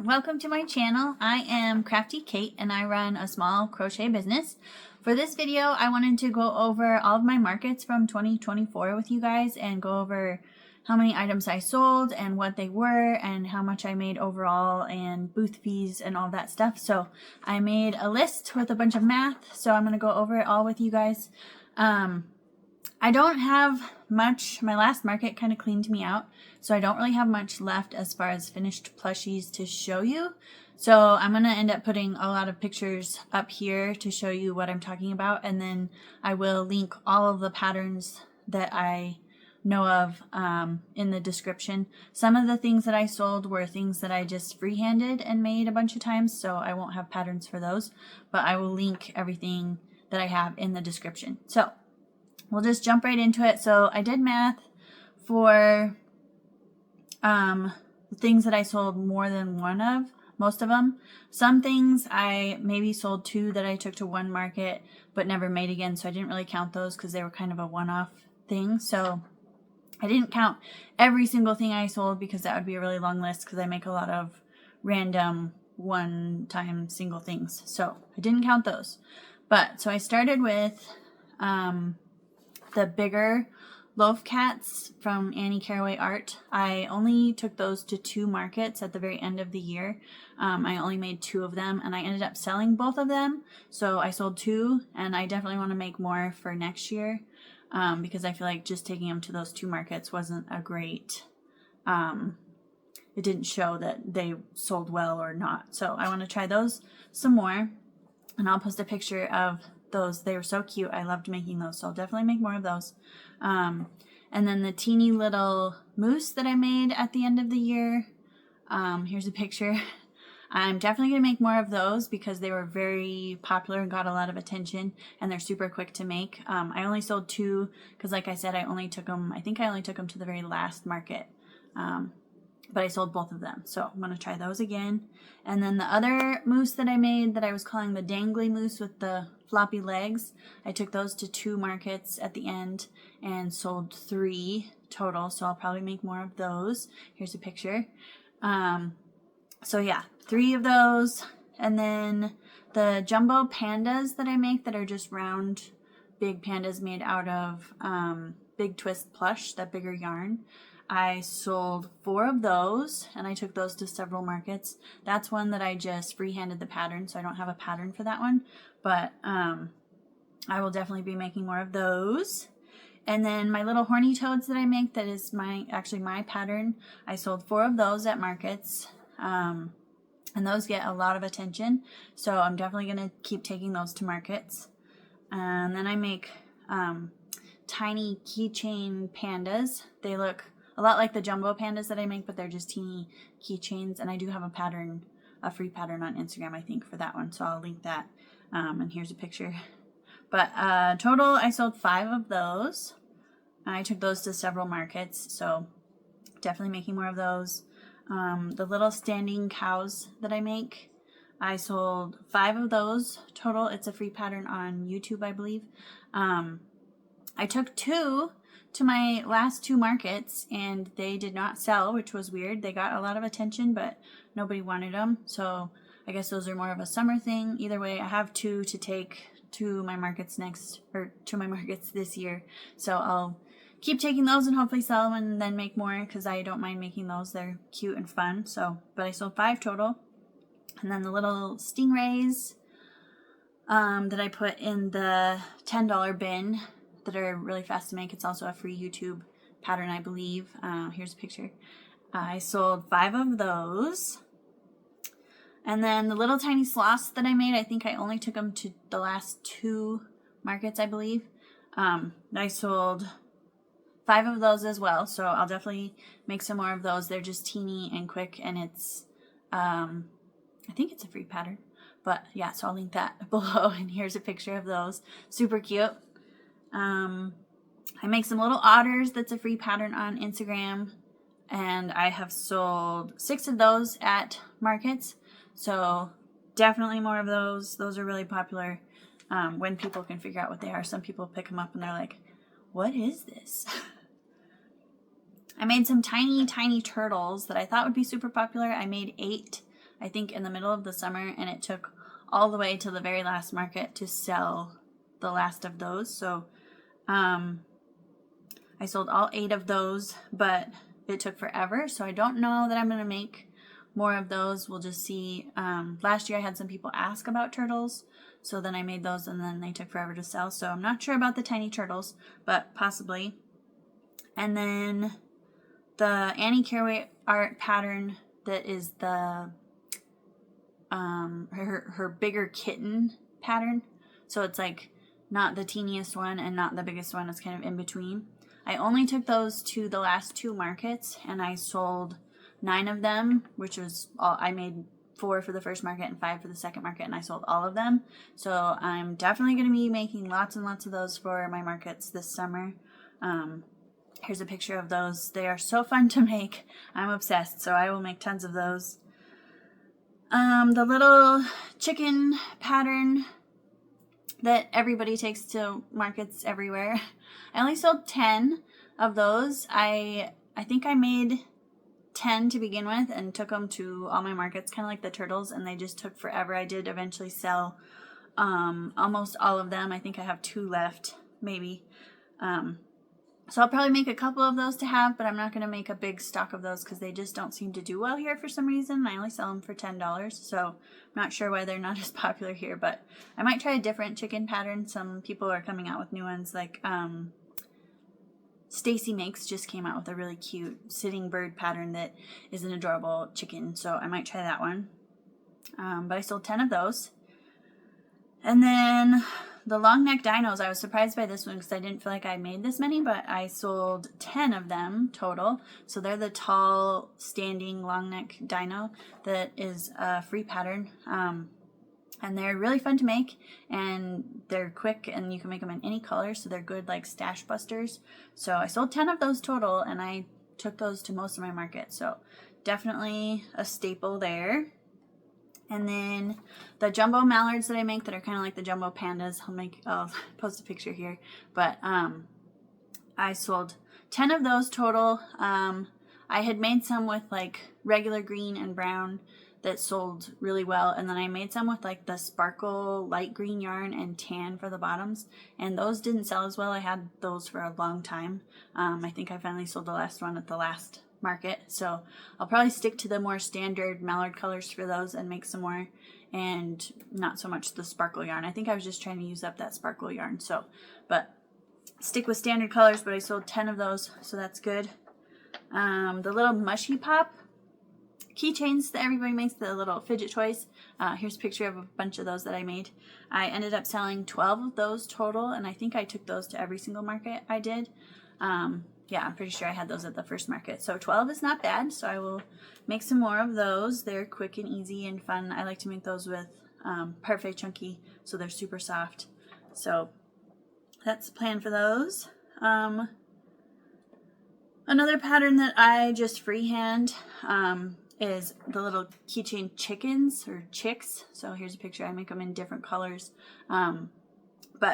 welcome to my channel. I am Crafty Kate and I run a small crochet business. For this video, I wanted to go over all of my markets from 2024 with you guys and go over how many items I sold and what they were and how much I made overall and booth fees and all that stuff. So I made a list with a bunch of math, so I'm going to go over it all with you guys. I don't have much. My last market kind of cleaned me out, so I don't really have much left as far as finished plushies to show you. So I'm going to end up putting a lot of pictures up here to show you what I'm talking about, and then I will link all of the patterns that I know of in the description. Some of the things that I sold were things that I just freehanded and made a bunch of times, so I won't have patterns for those, but I will link everything that I have in the description. So we'll just jump right into it. So I did math for the things that I sold more than one of, most of them. Some things I maybe sold two that I took to one market but never made again, so I didn't really count those because they were kind of a one-off thing. So I didn't count every single thing I sold because that would be a really long list because I make a lot of random one-time single things. So I didn't count those. But so I started with the bigger loaf cats from Annie Caraway Art. I only took those to two markets at the very end of the year. I only made two of them and I ended up selling both of them. So I sold two and I definitely want to make more for next year because I feel like just taking them to those two markets wasn't a great, it didn't show that they sold well or not. So I want to try those some more and I'll post a picture of those. They were so cute. I loved making those, so I'll definitely make more of those. And then the teeny little moose that I made at the end of the year, here's a picture. I'm definitely going to make more of those because they were very popular and got a lot of attention and they're super quick to make. I only sold two because like I said, I think I only took them to the very last market. But I sold both of them, so I'm going to try those again. And then the other moose that I made that I was calling the dangly moose with the floppy legs, I took those to two markets at the end and sold three total, so I'll probably make more of those. Here's a picture. So yeah, three of those. And then the jumbo pandas that I make that are just round, big pandas made out of big twist plush, that bigger yarn. I sold four of those and I took those to several markets. That's one that I just freehanded the pattern, so I don't have a pattern for that one, but I will definitely be making more of those. And then my little horny toads that I make, that is actually my pattern. I sold four of those at markets, and those get a lot of attention, so I'm definitely going to keep taking those to markets. And then I make tiny keychain pandas. They look a lot like the jumbo pandas that I make, but they're just teeny keychains. And I do have a pattern, a free pattern on Instagram, I think, for that one. So I'll link that. And here's a picture. But total, I sold five of those. I took those to several markets, so definitely making more of those. The little standing cows that I make, I sold five of those total. It's a free pattern on YouTube, I believe. I took two to my last two markets and they did not sell, which was weird. They got a lot of attention, but nobody wanted them. So I guess those are more of a summer thing. Either way, I have two to take to my markets this year. So I'll keep taking those and hopefully sell them and then make more because I don't mind making those. They're cute and fun. So, but I sold five total. And then the little stingrays that I put in the $10 bin that are really fast to make. It's also a free YouTube pattern, I believe. Here's a picture. I sold five of those. And then the little tiny sloths that I made, I think I only took them to the last two markets, I believe. I sold five of those as well, so I'll definitely make some more of those. They're just teeny and quick, and it's, I think it's a free pattern. But yeah, so I'll link that below, and here's a picture of those. Super cute. I make some little otters. That's a free pattern on Instagram, and I have sold 6 of those at markets, so definitely more of those. Those are really popular when people can figure out what they are. Some people pick them up and they're like, what is this? I made some tiny turtles that I thought would be super popular. I made 8 I think in the middle of the summer, and it took all the way to the very last market to sell the last of those. So I sold all 8 of those, but it took forever. So I don't know that I'm going to make more of those. We'll just see. Last year I had some people ask about turtles, so then I made those and then they took forever to sell. So I'm not sure about the tiny turtles, but possibly. And then the Annie Caraway art pattern that is the her bigger kitten pattern. So it's like not the teeniest one and not the biggest one. It's kind of in between. I only took those to the last 2 markets, and I sold 9 of them, which was all. I made 4 for the first market and 5 for the second market, and I sold all of them. So I'm definitely going to be making lots and lots of those for my markets this summer. Here's a picture of those. They are so fun to make. I'm obsessed, so I will make tons of those. The little chicken pattern that everybody takes to markets everywhere. I only sold 10 of those. I think I made 10 to begin with and took them to all my markets, kind of like the turtles, and they just took forever. I did eventually sell almost all of them. I think I have 2 left, maybe. So I'll probably make a couple of those to have, but I'm not going to make a big stock of those because they just don't seem to do well here for some reason. I only sell them for $10, so I'm not sure why they're not as popular here, but I might try a different chicken pattern. Some people are coming out with new ones, like Stacy Makes just came out with a really cute sitting bird pattern that is an adorable chicken, so I might try that one. But I sold 10 of those. And then the long neck dinos, I was surprised by this one because I didn't feel like I made this many, but I sold 10 of them total. So they're the tall, standing long neck dino that is a free pattern. And they're really fun to make, and they're quick, and you can make them in any color, so they're good like stash busters. So I sold 10 of those total, and I took those to most of my market. So definitely a staple there. And then the jumbo mallards that I make that are kind of like the jumbo pandas, I'll post a picture here. But I sold 10 of those total. I had made some with like regular green and brown that sold really well. And then I made some with like the sparkle light green yarn and tan for the bottoms. And those didn't sell as well. I had those for a long time. I think I finally sold the last one at the last market, so I'll probably stick to the more standard mallard colors for those and make some more, and not so much the sparkle yarn. I think I was just trying to use up that sparkle yarn, so but stick with standard colors. But I sold 10 of those, so that's good. The little mushy pop keychains that everybody makes, the little fidget toys, here's a picture of a bunch of those that I made. I ended up selling 12 of those total, and I think I took those to every single market I did. Yeah, I'm pretty sure I had those at the first market. So 12 is not bad, so I will make some more of those. They're quick and easy and fun. I like to make those with Parfait Chunky, so they're super soft. So that's the plan for those. Another pattern that I just freehand is the little keychain chickens or chicks. So here's a picture. I make them in different colors.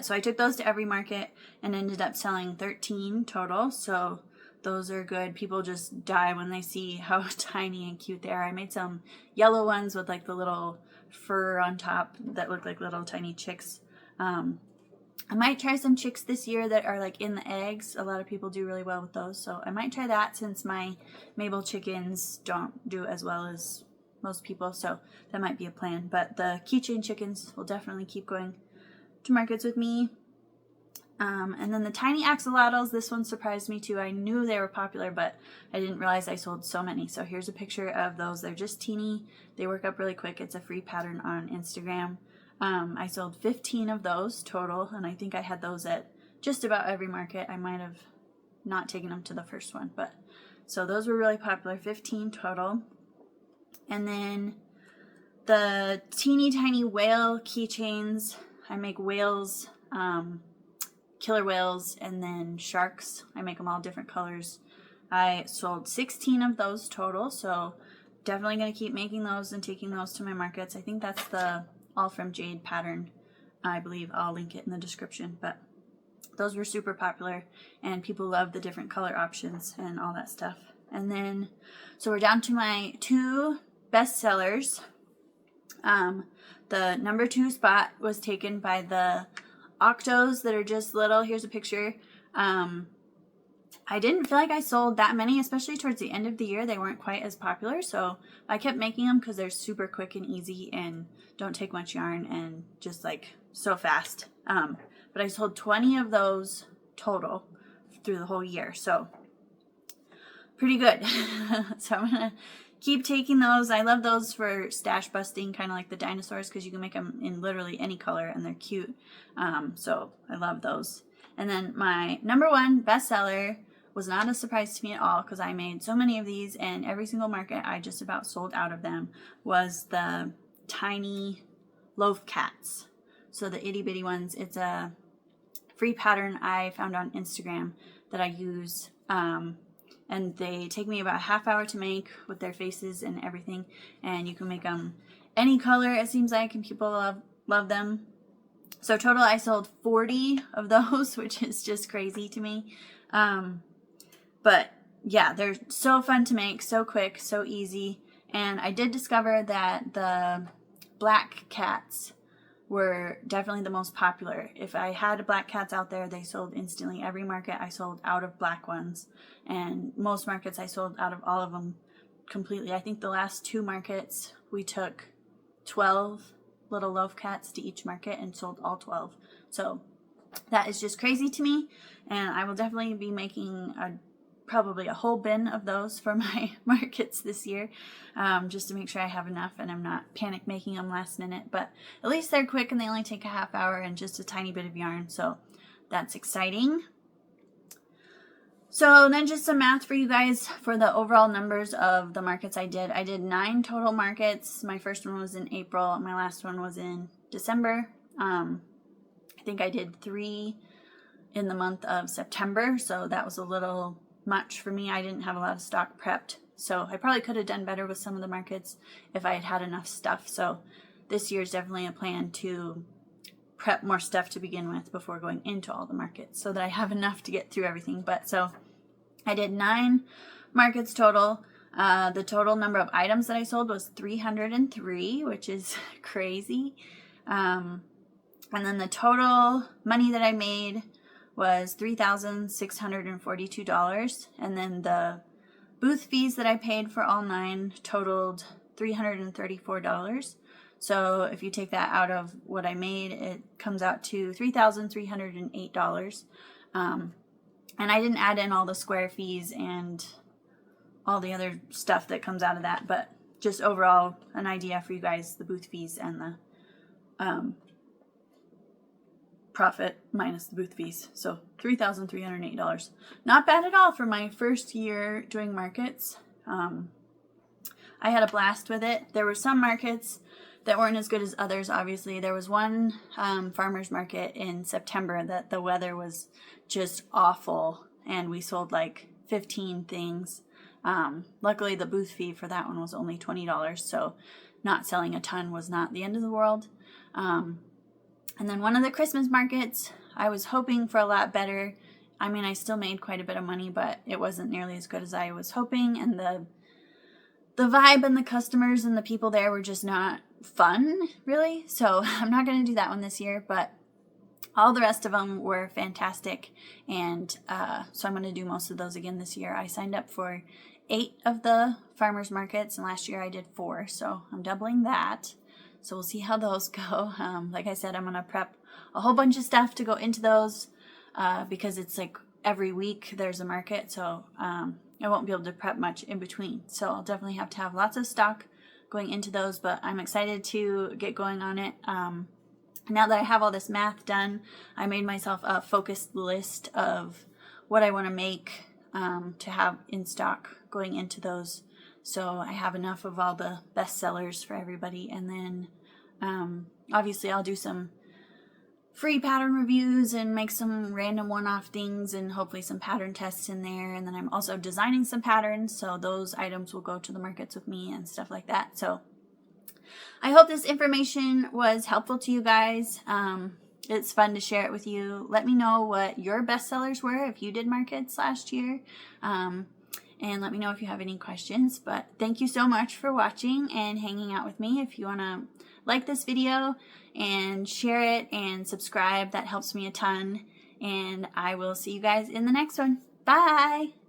So I took those to every market and ended up selling 13 total. So those are good. People just die when they see how tiny and cute they are. I made some yellow ones with like the little fur on top that look like little tiny chicks. I might try some chicks this year that are like in the eggs. A lot of people do really well with those. So I might try that since my Mabel chickens don't do as well as most people. So that might be a plan. But the keychain chickens will definitely keep going to markets with me. And then the tiny axolotls, this one surprised me too. I knew they were popular, but I didn't realize I sold so many. So here's a picture of those. They're just teeny. They work up really quick. It's a free pattern on Instagram. I sold 15 of those total, and I think I had those at just about every market. I might have not taken them to the first one, but so those were really popular, 15 total. And then the teeny tiny whale keychains, I make whales, killer whales, and then sharks. I make them all different colors. I sold 16 of those total, so definitely going to keep making those and taking those to my markets. I think that's the All From Jade pattern. I believe I'll link it in the description, but those were super popular and people love the different color options and all that stuff. And then, so we're down to my 2 best sellers The number 2 spot was taken by the Octos that are just little. Here's a picture. I didn't feel like I sold that many, especially towards the end of the year. They weren't quite as popular, so I kept making them because they're super quick and easy and don't take much yarn and just like so fast. But I sold 20 of those total through the whole year, so pretty good. So I'm gonna keep taking those. I love those for stash busting, kind of like the dinosaurs, because you can make them in literally any color and they're cute. So I love those. And then my number 1 bestseller was not a surprise to me at all, because I made so many of these and every single market I just about sold out of them, was the tiny loaf cats. So the itty bitty ones. It's a free pattern I found on Instagram that I use, and they take me about a half hour to make with their faces and everything, and you can make them any color, it seems like, and people love them. So total I sold 40 of those, which is just crazy to me. But yeah, they're so fun to make, so quick, so easy. And I did discover that the black cats were definitely the most popular. If I had black cats out there, they sold instantly. Every market I sold out of black ones, and most markets I sold out of all of them completely. I think the last 2 markets we took 12 little loaf cats to each market and sold all 12. So that is just crazy to me, and I will definitely be making probably a whole bin of those for my markets this year, just to make sure I have enough and I'm not panic making them last minute. But at least they're quick and they only take a half hour and just a tiny bit of yarn, so that's exciting. So then just some math for you guys for the overall numbers of the markets I did. I did 9 total markets. My first one was in April. My last one was in December. I think I did 3 in the month of September, so that was a little much for me. I didn't have a lot of stock prepped, so I probably could have done better with some of the markets if I had had enough stuff. So this year is definitely a plan to prep more stuff to begin with before going into all the markets, so that I have enough to get through everything. But so I did 9 markets total. The total number of items that I sold was 303, which is crazy. And then the total money that I made was $3,642. And then the booth fees that I paid for all 9 totaled $334. So if you take that out of what I made, it comes out to $3,308. And I didn't add in all the square fees and all the other stuff that comes out of that, but just overall an idea for you guys, the booth fees and the profit minus the booth fees. So $3,308. Not bad at all for my first year doing markets. I had a blast with it. There were some markets that weren't as good as others, obviously. There was one farmer's market in September that the weather was just awful, and we sold like 15 things. Luckily, the booth fee for that one was only $20, so not selling a ton was not the end of the world. And then one of the Christmas markets, I was hoping for a lot better. I mean, I still made quite a bit of money, but it wasn't nearly as good as I was hoping, and the vibe and the customers and the people there were just not fun, really. So I'm not going to do that one this year, but all the rest of them were fantastic, and so I'm going to do most of those again this year. I signed up for 8 of the farmers markets, and last year I did 4, so I'm doubling that. So we'll see how those go. Like I said, I'm going to prep a whole bunch of stuff to go into those because it's like every week there's a market, so I won't be able to prep much in between. So I'll definitely have to have lots of stock going into those, but I'm excited to get going on it. Now that I have all this math done, I made myself a focused list of what I want to make to have in stock going into those. So I have enough of all the best sellers for everybody. And then obviously I'll do some free pattern reviews and make some random one-off things and hopefully some pattern tests in there. And then I'm also designing some patterns, so those items will go to the markets with me and stuff like that. So I hope this information was helpful to you guys. It's fun to share it with you. Let me know what your best sellers were if you did markets last year. And let me know if you have any questions. But thank you so much for watching and hanging out with me. If you want to like this video and share it and subscribe. That helps me a ton. And I will see you guys in the next one. Bye!